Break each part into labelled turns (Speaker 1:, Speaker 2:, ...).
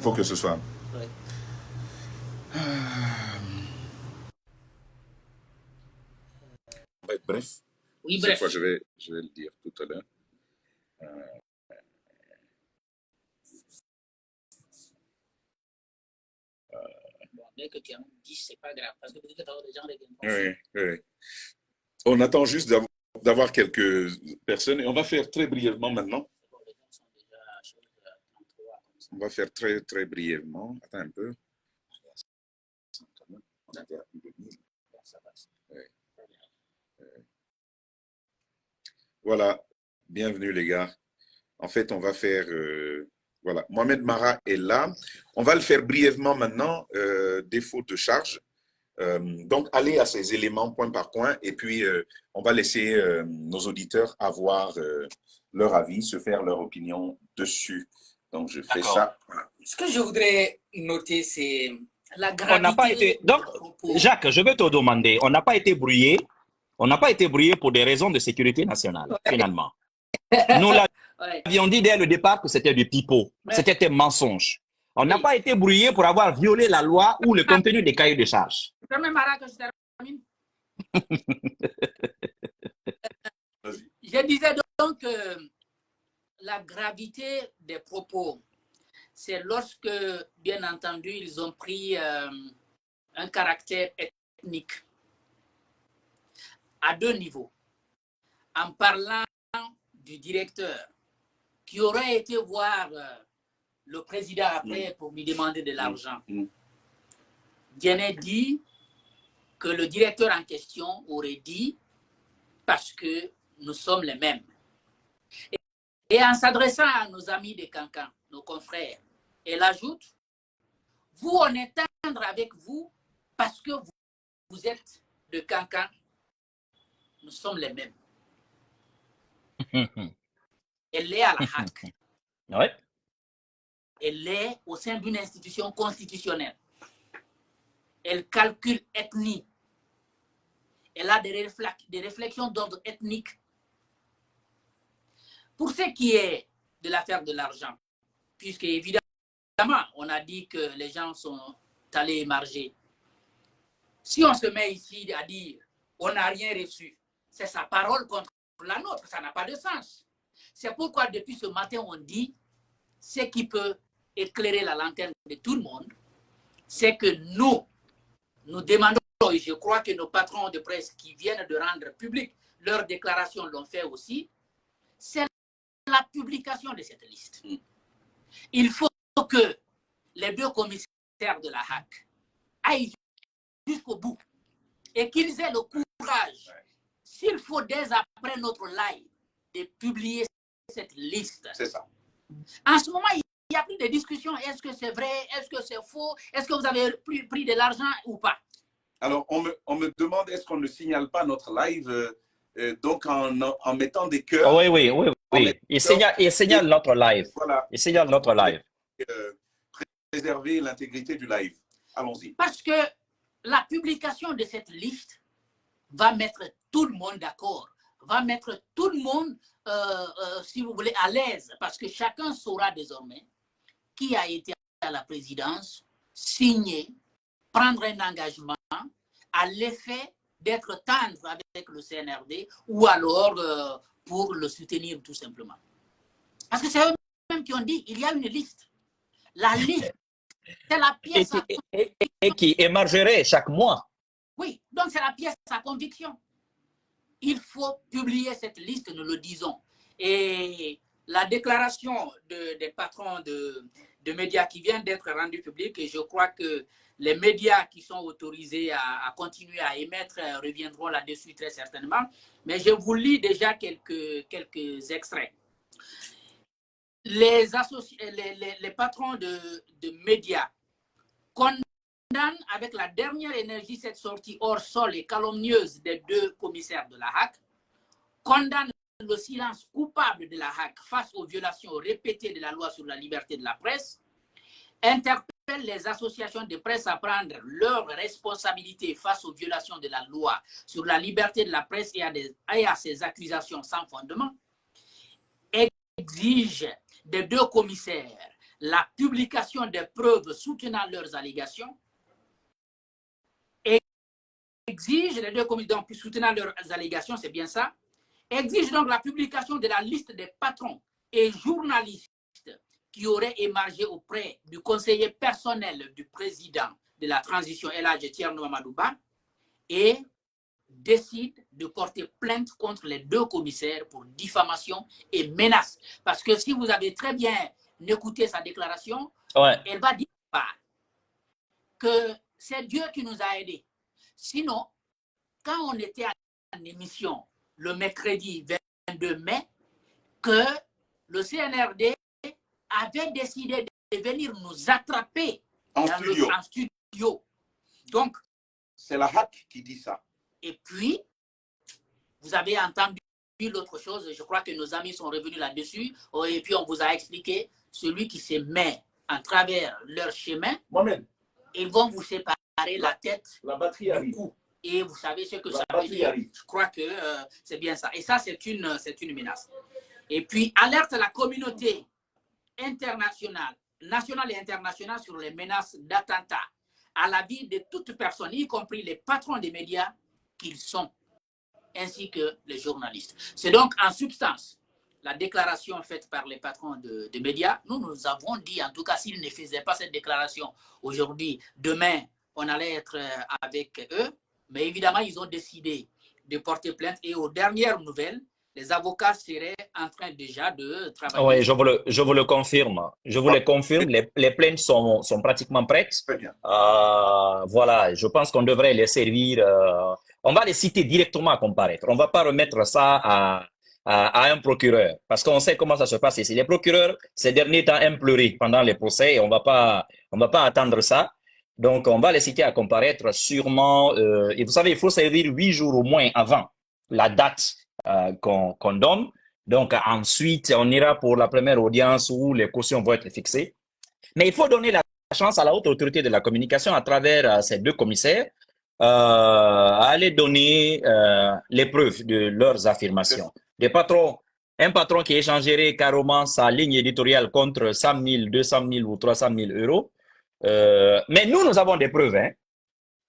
Speaker 1: Il faut que ce soit.
Speaker 2: Ouais.
Speaker 1: On va être bref.
Speaker 2: Oui,
Speaker 1: Cette
Speaker 2: bref.
Speaker 1: fois, je vais le dire tout à l'heure.
Speaker 2: Bon, dès que tu as 10, c'est pas grave, parce que peut-être que les gens reviennent.
Speaker 1: Oui, oui. On attend juste d'avoir quelques personnes et on va faire très brièvement maintenant. On va faire très, très brièvement. Attends un peu. Voilà. Bienvenue, les gars. En fait, on va faire... voilà. Mohamed Mara est là. On va le faire brièvement maintenant, défaut de charge. Donc, allez à ces éléments point par point et puis on va laisser nos auditeurs avoir leur avis, se faire leur opinion dessus. Donc, je fais ça.
Speaker 2: Ce que je voudrais noter, c'est la gravité.
Speaker 3: On n'a pas été. Donc, Jacques, je vais te demander, on n'a pas été brouillé. On n'a pas été brouillé pour des raisons de sécurité nationale, finalement. Nous l'avions dit dès le départ que c'était du pipeau, c'était un mensonge. On n'a pas été brouillé pour avoir violé la loi ou le contenu des cahiers de charges.
Speaker 2: Je disais donc que la gravité des propos, c'est lorsque, bien entendu, ils ont pris un caractère ethnique à deux niveaux. En parlant du directeur qui aurait été voir le président après pour lui demander de l'argent. Diané dit que le directeur en question aurait dit parce que nous sommes les mêmes. Et en s'adressant à nos amis de Cancan, nos confrères, elle ajoute, vous, on est tendre avec vous parce que vous êtes de Cancan. Nous sommes les mêmes. Elle est à la HAC.
Speaker 3: Ouais.
Speaker 2: Elle est au sein d'une institution constitutionnelle. Elle calcule ethnie. Elle a des réflexions d'ordre ethnique. Pour ce qui est de l'affaire de l'argent, puisque évidemment, on a dit que les gens sont allés émarger. Si on se met ici à dire on n'a rien reçu, c'est sa parole contre la nôtre, ça n'a pas de sens. C'est pourquoi depuis ce matin, on dit ce qui peut éclairer la lanterne de tout le monde, c'est que nous demandons, et je crois que nos patrons de presse qui viennent de rendre public leur déclaration l'ont fait aussi, c'est la publication de cette liste. Il faut que les deux commissaires de la HAC aillent jusqu'au bout et qu'ils aient le courage, s'il faut dès après notre live, de publier cette liste.
Speaker 1: C'est ça.
Speaker 2: En ce moment, il n'y a plus de discussion. Est-ce que c'est vrai? Est-ce que c'est faux? Est-ce que vous avez pris de l'argent ou pas?
Speaker 1: Alors, on me demande, est-ce qu'on ne signale pas notre live donc en mettant des cœurs?
Speaker 3: Oui. Il signale notre live.
Speaker 1: Voilà.
Speaker 3: Il signale notre live.
Speaker 1: Préserver l'intégrité du live. Allons-y.
Speaker 2: Parce que la publication de cette liste va mettre tout le monde d'accord, va mettre tout le monde, si vous voulez, à l'aise, parce que chacun saura désormais qui a été à la présidence, signer, prendre un engagement à l'effet d'être tendre avec le CNRD ou alors pour le soutenir tout simplement. Parce que c'est eux-mêmes qui ont dit il y a une liste. La liste, c'est la pièce
Speaker 3: et qui émergerait chaque mois.
Speaker 2: Oui, donc c'est la pièce à conviction. Il faut publier cette liste, nous le disons. Et la déclaration des patrons de médias qui vient d'être rendue publique, et je crois que les médias qui sont autorisés à continuer à émettre reviendront là-dessus très certainement. Mais je vous lis déjà quelques extraits. Les patrons de médias condamnent avec la dernière énergie cette sortie hors sol et calomnieuse des deux commissaires de la HAC, condamnent le silence coupable de la HAC face aux violations répétées de la loi sur la liberté de la presse, interpellent les associations de presse à prendre leurs responsabilités face aux violations de la loi sur la liberté de la presse et à ces accusations sans fondement, exigent des deux commissaires la publication des preuves soutenant leurs allégations, exige, les deux commissaires, donc soutenant leurs allégations, c'est bien ça, exige donc la publication de la liste des patrons et journalistes qui auraient émargé auprès du conseiller personnel du président de la transition, El Hadji Thierno Amadou Ba, et décide de porter plainte contre les deux commissaires pour diffamation et menace. Parce que si vous avez très bien écouté sa déclaration, elle va dire que c'est Dieu qui nous a aidés. Sinon, quand on était en émission le mercredi 22 mai, que le CNRD avait décidé de venir nous attraper
Speaker 1: en
Speaker 2: studio. Donc,
Speaker 1: c'est la HAC qui dit ça.
Speaker 2: Et puis, vous avez entendu l'autre chose, je crois que nos amis sont revenus là-dessus, et puis on vous a expliqué, celui qui se met en travers leur chemin, ils vont vous séparer la tête du cou. Et vous savez ce que ça veut dire. Je crois que c'est bien ça. Et ça, c'est une menace. Et puis, alerte la communauté internationale, nationale et internationale sur les menaces d'attentat à la vie de toute personne, y compris les patrons des médias qu'ils sont, ainsi que les journalistes. C'est donc en substance la déclaration faite par les patrons de médias. Nous avons dit, en tout cas, s'ils ne faisaient pas cette déclaration aujourd'hui, demain, on allait être avec eux. Mais évidemment, ils ont décidé de porter plainte. Et aux dernières nouvelles, les avocats seraient en train déjà de travailler.
Speaker 3: Oui, je vous le confirme. Je vous le confirme. Les plaintes sont pratiquement prêtes.
Speaker 1: Très bien.
Speaker 3: Voilà, je pense qu'on devrait les servir. On va les citer directement à comparaître. On ne va pas remettre ça à un procureur. Parce qu'on sait comment ça se passe ici. Les procureurs, ces derniers temps, aiment pleurer pendant les procès. Et on va pas attendre ça. Donc, on va les citer à comparaître sûrement. Et vous savez, il faut servir 8 jours au moins avant la date qu'on donne. Donc, ensuite, on ira pour la première audience où les cautions vont être fixées. Mais il faut donner la chance à la haute autorité de la communication à travers ces deux commissaires à aller donner les preuves de leurs affirmations. Un patron qui échangerait carrément sa ligne éditoriale contre 100 000, 200 000 ou 300 000 euros. Mais nous avons des preuves. Hein?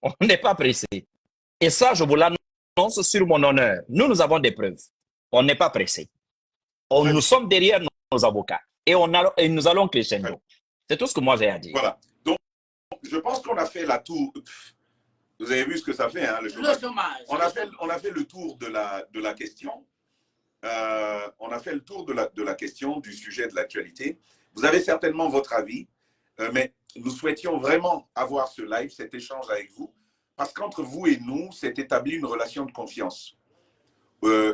Speaker 3: On n'est pas pressé. Et ça, je vous l'annonce sur mon honneur. Nous avons des preuves. On n'est pas pressé. Nous sommes derrière nos avocats. Et nous allons crescendo. C'est tout ce que moi j'ai à dire.
Speaker 1: Voilà. Donc, je pense qu'on a fait la tour. Vous avez vu ce que ça fait, hein, le chômage. On a fait le tour de la question. On a fait le tour de la question, du sujet de l'actualité. Vous avez certainement votre avis, mais nous souhaitions vraiment avoir ce live, cet échange avec vous, parce qu'entre vous et nous, s'est établie une relation de confiance.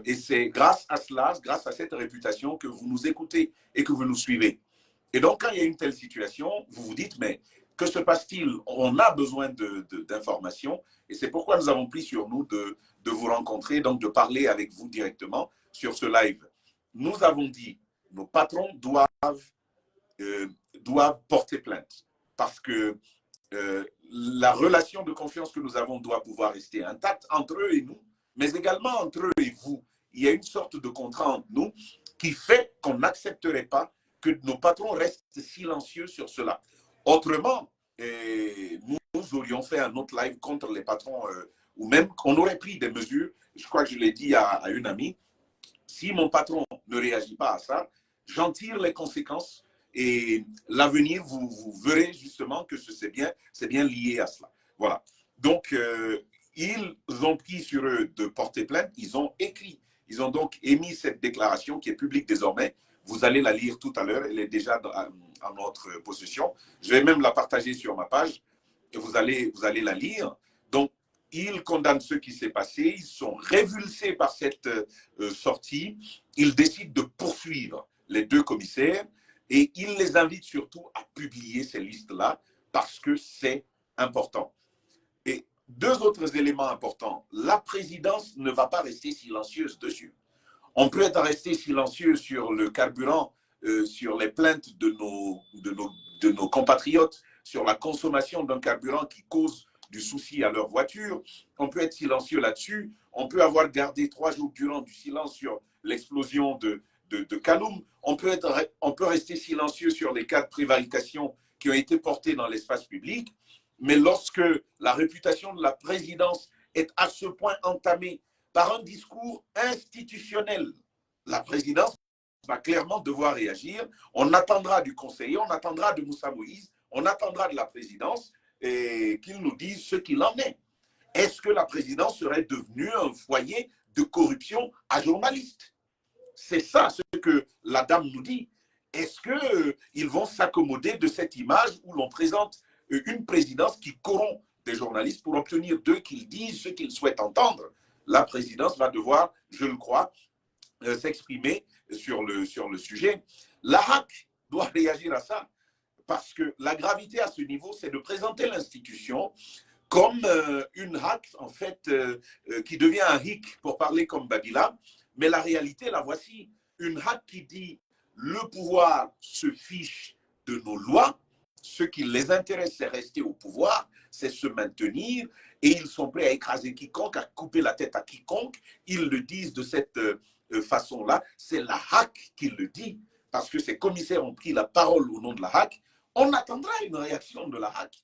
Speaker 1: Et c'est grâce à cela, grâce à cette réputation que vous nous écoutez et que vous nous suivez. Et donc, quand il y a une telle situation, vous vous dites, mais que se passe-t-il? On a besoin d'informations et c'est pourquoi nous avons pris sur nous de vous rencontrer, donc de parler avec vous directement sur ce live. Nous avons dit, nos patrons doivent porter plainte parce que la relation de confiance que nous avons doit pouvoir rester intacte entre eux et nous, mais également entre eux et vous. Il y a une sorte de contrat entre nous qui fait qu'on n'accepterait pas que nos patrons restent silencieux sur cela. Autrement, nous aurions fait un autre live contre les patrons, ou même on aurait pris des mesures. Je crois que je l'ai dit à une amie, si mon patron ne réagit pas à ça, j'en tire les conséquences et l'avenir, vous verrez justement que c'est bien lié à cela. Voilà. Donc, ils ont pris sur eux de porter plainte, ils ont écrit, ils ont donc émis cette déclaration qui est publique désormais. Vous allez la lire tout à l'heure, elle est déjà en notre possession. Je vais même la partager sur ma page et vous allez la lire. Donc, ils condamnent ce qui s'est passé, ils sont révulsés par cette sortie, ils décident de poursuivre les deux commissaires et ils les invitent surtout à publier ces listes-là parce que c'est important. Et deux autres éléments importants. La présidence ne va pas rester silencieuse dessus. On peut être resté silencieux sur le carburant, sur les plaintes de nos compatriotes, sur la consommation d'un carburant qui cause du souci à leur voiture. On peut être silencieux là-dessus. On peut avoir gardé 3 jours durant du silence sur l'explosion de Kaloum. On peut rester silencieux sur les cas de prévarication qui ont été portés dans l'espace public, mais lorsque la réputation de la présidence est à ce point entamée par un discours institutionnel, la présidence va clairement devoir réagir. On attendra du conseiller, on attendra de Moussa Moïse, on attendra de la présidence et qu'ils nous disent ce qu'il en est. Est-ce que la présidence serait devenue un foyer de corruption à journalistes? C'est ça ce que la dame nous dit. Est-ce qu'ils vont s'accommoder de cette image où l'on présente une présidence qui corrompt des journalistes pour obtenir d'eux qu'ils disent ce qu'ils souhaitent entendre? La présidence va devoir, je le crois, s'exprimer sur le sujet. La HAC doit réagir à ça parce que la gravité à ce niveau, c'est de présenter l'institution comme une HAC, en fait, qui devient un hic, pour parler comme Babila. Mais la réalité, la voici. Une HAC qui dit le pouvoir se fiche de nos lois, ce qui les intéresse, c'est rester au pouvoir, c'est se maintenir, et ils sont prêts à écraser quiconque, à couper la tête à quiconque. Ils le disent de cette façon-là. C'est la HAC qui le dit, parce que ces commissaires ont pris la parole au nom de la HAC. On attendra une réaction de la HAC.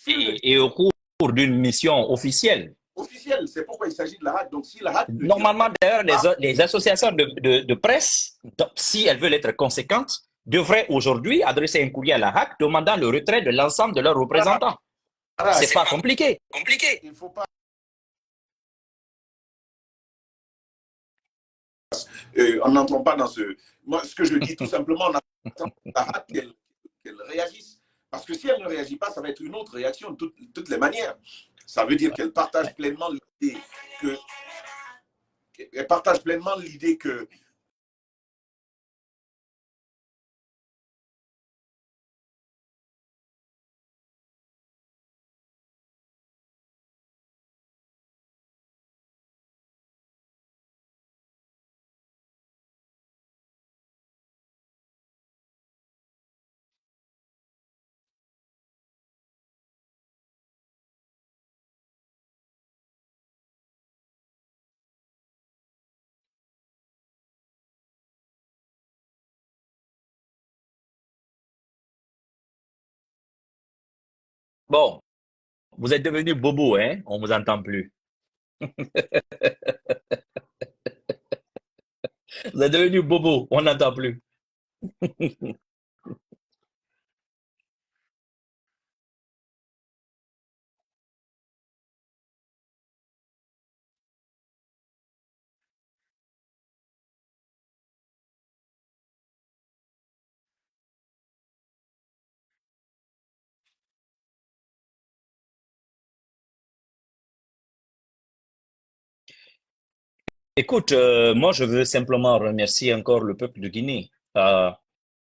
Speaker 3: Et au cours d'une mission officielle.
Speaker 1: Officielle, c'est pourquoi il s'agit de la HAC. Donc, si la HAC
Speaker 3: normalement, d'ailleurs, les associations de presse, si elles veulent être conséquentes, devraient aujourd'hui adresser un courrier à la HAC demandant le retrait de l'ensemble de leurs représentants. C'est pas compliqué.
Speaker 1: Il ne faut pas. On n'entend pas dans ce. Moi, ce que je dis tout simplement, on attend la HAC qu'elle réagisse. Parce que si elle ne réagit pas, ça va être une autre réaction de toutes les manières. Ça veut dire qu'elle partage pleinement l'idée que. Elle partage pleinement l'idée que.
Speaker 3: Bon, vous êtes devenu bobo, hein? On vous entend plus. Vous êtes devenu bobo, on n'entend plus. Écoute, moi, je veux simplement remercier encore le peuple de Guinée,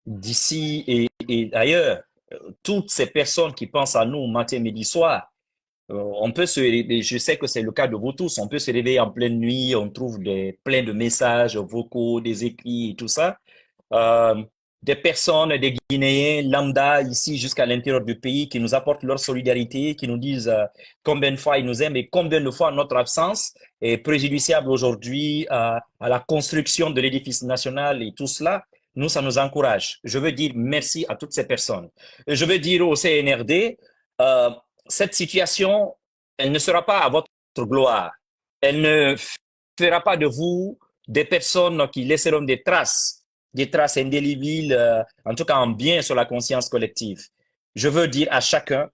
Speaker 3: d'ici et ailleurs. Toutes ces personnes qui pensent à nous matin, midi, soir. On peut je sais que c'est le cas de vous tous, on peut se réveiller en pleine nuit, on trouve plein de messages vocaux, des écrits et tout ça. Euh, des personnes, des Guinéens lambda ici jusqu'à l'intérieur du pays qui nous apportent leur solidarité, qui nous disent combien de fois ils nous aiment et combien de fois notre absence est préjudiciable aujourd'hui à la construction de l'édifice national et tout cela. Nous, ça nous encourage. Je veux dire merci à toutes ces personnes. Je veux dire au CNRD, cette situation, elle ne sera pas à votre gloire. Elle ne fera pas de vous des personnes qui laisseront des traces indélébiles, en tout cas en bien sur la conscience collective. Je veux dire à chacun,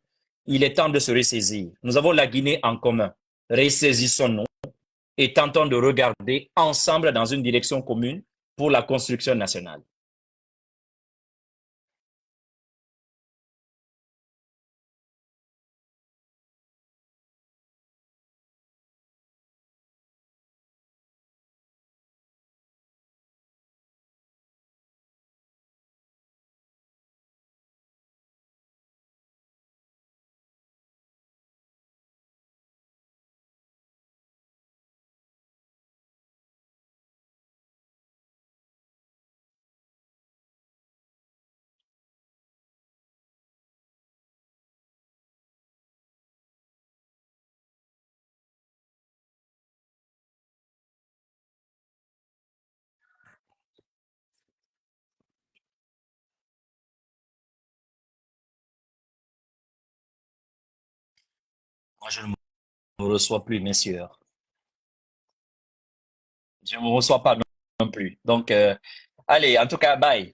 Speaker 3: il est temps de se ressaisir. Nous avons la Guinée en commun. Ressaisissons-nous et tentons de regarder ensemble dans une direction commune pour la construction nationale. Moi, je ne me reçois plus, messieurs. Je ne me reçois pas non plus. Donc, allez, en tout cas, bye.